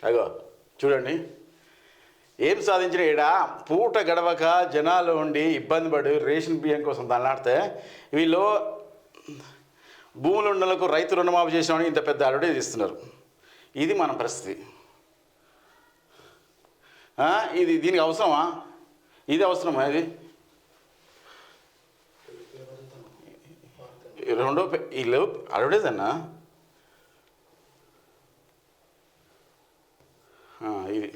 అగో చూడండి ఏం సాధించిన ఈడ పూట గడవక జనాలు ఉండి ఇబ్బంది పడి రేషన్ బియ్యం కోసం తల్లాడితే వీళ్ళు భూములు ఉన్నలకు రైతు రుణమాఫీ చేసినామని ఇంత పెద్ద అడ్వర్టైజ్ ఇస్తున్నారు. ఇది మన పరిస్థితి. ఇది దీనికి అవసరమా? ఇది అవసరమా? ఇది రెండో వీళ్ళు అడ్వర్టైజ్ అన్నా ఇది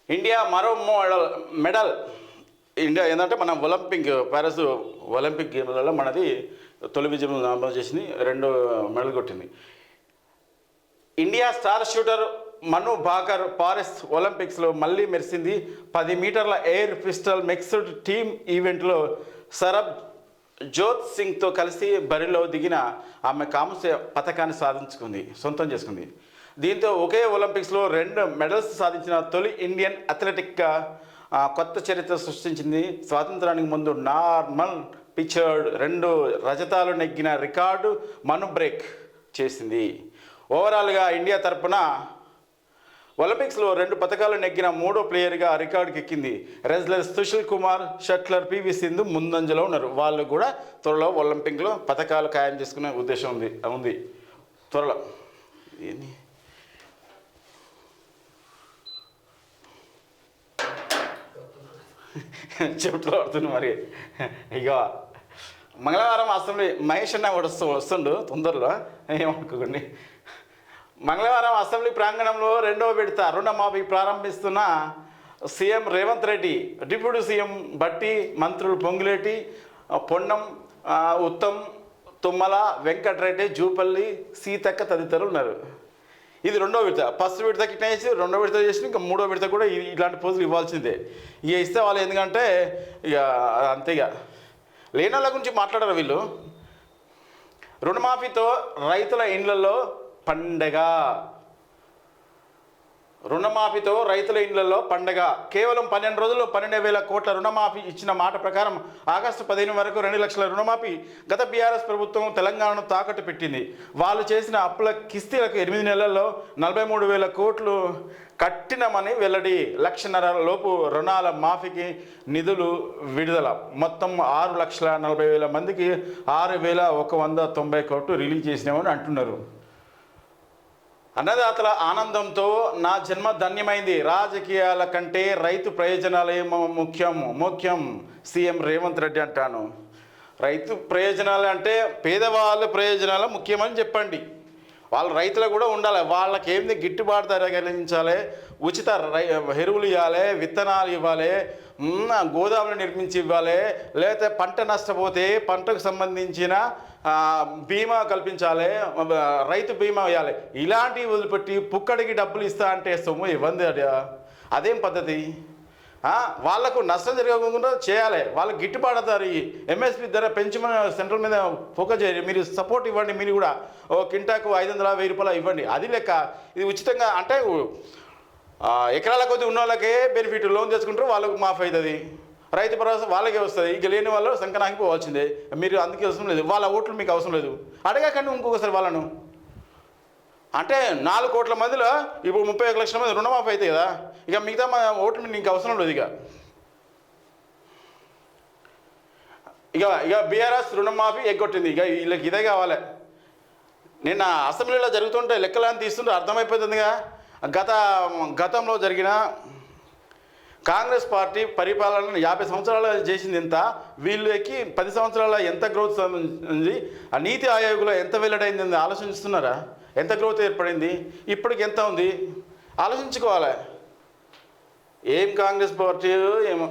ఇండియా మరో మెడల్. ఇండియా ఏంటంటే మన ప్యారిస్ ఒలింపిక్ గేమ్లలో మనది తొలి విజయం నమోదు చేసింది, 2 మెడల్ కొట్టింది. ఇండియా స్టార్ షూటర్ మను భాకర్ పారిస్ ఒలింపిక్స్లో మళ్ళీ మెరిసింది. 10 మీటర్ల ఎయిర్ పిస్టల్ మిక్స్డ్ టీమ్ ఈవెంట్లో సరబ్ జోత్ సింగ్తో కలిసి బరిలో దిగిన ఆమె కాంస్య పథకాన్ని సొంతం చేసుకుంది. దీంతో ఒకే ఒలింపిక్స్లో 2 మెడల్స్ సాధించిన తొలి ఇండియన్ అథ్లెటిక్గా కొత్త చరిత్ర సృష్టించింది. స్వాతంత్రానికి ముందు నార్మల్ పిచర్డ్ 2 రజతాలు నెగ్గిన రికార్డు మను బ్రేక్ చేసింది. ఓవరాల్గా ఇండియా తరపున ఒలింపిక్స్లో 2 పథకాలు నెగ్గిన 3వ ప్లేయర్గా రికార్డుకి ఎక్కింది. Wrestler Sushil Kumar, shuttler PV Sindhu ముందంజలో ఉన్నారు. వాళ్ళు కూడా త్వరలో ఒలింపిక్లో పథకాలు ఖాయం చేసుకునే ఉద్దేశం ఉంది త్వరలో. చెప్తూ పడుతుంది మరి. ఇక మంగళవారం అసెంబ్లీ మహేష్ అన్న వస్తుండు తొందరలో, ఏమనుకోకండి. మంగళవారం అసెంబ్లీ ప్రాంగణంలో 2వ విడత రుణమాఫీ ప్రారంభిస్తున్న CM Revanth Reddy, deputy CM Bhatti, మంత్రులు పొంగులేటి, పొన్నం, ఉత్తమ్, తుమ్మల, వెంకటరెడ్డి, జూపల్లి, సీతక్క తదితరులు ఉన్నారు. ఇది 2వ విడత. ఫస్ట్ విడతకి ఇట్లా చేసి 2వ విడత చేసి ఇంకా 3వ విడత కూడా ఇలాంటి పోజులు ఇవ్వాల్సిందే. ఇక ఇస్తే వాళ్ళు ఎందుకంటే ఇక అంతేగా లేని వాళ్ళ గురించి మాట్లాడారు వీళ్ళు. రుణమాఫీతో రైతుల ఇండ్లలో పండగ. రుణమాఫీతో రైతుల ఇండ్లలో పండగ. కేవలం 12 రోజుల్లో 12,000 కోట్ల రుణమాఫీ ఇచ్చిన మాట ప్రకారం ఆగస్టు 15 వరకు 2 లక్షల రుణమాఫీ గత బీఆర్ఎస్ ప్రభుత్వం తెలంగాణను తాకట్టు పెట్టింది. వాళ్ళు చేసిన అప్పుల కిస్తీలకు 8 నెలల్లో 43,000 కోట్లు కట్టినమని వెల్లడి. 1,50,000 లోపు రుణాల మాఫీకి నిధులు విడుదల. మొత్తం 6,40,000 మందికి 6,190 కోట్లు రిలీజ్ చేసినామని అంటున్నారు. అన్నదాతల ఆనందంతో నా జన్మ ధన్యమైంది. రాజకీయాల కంటే రైతు ప్రయోజనాలే ముఖ్యం సీఎం రేవంత్ రెడ్డి అంటాను. రైతు ప్రయోజనాలు అంటే పేదవాళ్ళ ప్రయోజనాలు ముఖ్యమని చెప్పండి. వాళ్ళ రైతులకు కూడా ఉండాలి. వాళ్ళకి ఏంది గిట్టుబాటు ధర కలిగించాలి, ఉచిత ఎరువులు ఇవ్వాలి, విత్తనాలు ఇవ్వాలి, గోదాములు నిర్మించి ఇవ్వాలి, లేకపోతే పంట నష్టపోతే పంటకు సంబంధించిన బీమా కల్పించాలి, రైతు బీమా ఇవ్వాలి. ఇలాంటివి వదిలిపెట్టి పుక్కడికి డబ్బులు ఇస్తా అంటే సొమ్ము ఇవ్వండి. అదేం పద్ధతి? వాళ్లకు నష్టం జరగకుండా చేయాలి. వాళ్ళకి గిట్టుబాటు ధర, ఎంఎస్పి ధర పెంచమని సెంట్రల్ మీద ఫోకస్ చేయాలి. మీరు సపోర్ట్ ఇవ్వండి. మీరు కూడా కింటాకు 500-1000 రూపాయలు ఇవ్వండి. అది లెక్క. ఇది ఉచితంగా అంటే ఎకరాల కొద్ది ఉన్న వాళ్ళకే బెనిఫిట్. లోన్ తెచ్చుకుంటారు, వాళ్ళకు మాఫ్ అవుతుంది. రైతు భరోసా వాళ్ళకే వస్తుంది. ఇక లేని వాళ్ళు సంకనానికి పోవాల్సిందే. మీరు అందుకే అవసరం లేదు. వాళ్ళ ఓట్లు మీకు అవసరం లేదు. అడగకండి ఇంకొకసారి వాళ్ళను. అంటే 4 కోట్ల మందిలో ఇప్పుడు 31 లక్షల మంది రుణమాఫీ అవుతాయి కదా. ఇక మిగతా ఓట్లు నీకు అవసరం లేదు. ఇక బీఆర్ఎస్ రుణమాఫీ ఎగ్గొట్టింది. ఇక వీళ్ళకి ఇదే కావాలి. నిన్న అసెంబ్లీలో జరుగుతుంటే లెక్కలని తీస్తుంటే అర్థమైపోతుందిగా. గతంలో జరిగిన కాంగ్రెస్ పార్టీ పరిపాలన 50 సంవత్సరాలు చేసింది ఎంత, వీళ్ళు ఎక్కి 10 సంవత్సరాల ఎంత గ్రోత్ ఉంది, ఆ నీతి ఆయోగ్లో ఎంత వెల్లడైంది ఆలోచిస్తున్నారా? ఎంత గ్రోత్ ఏర్పడింది, ఇప్పటికి ఎంత ఉంది ఆలోచించుకోవాలి. ఏం కాంగ్రెస్ పార్టీ ఏమో.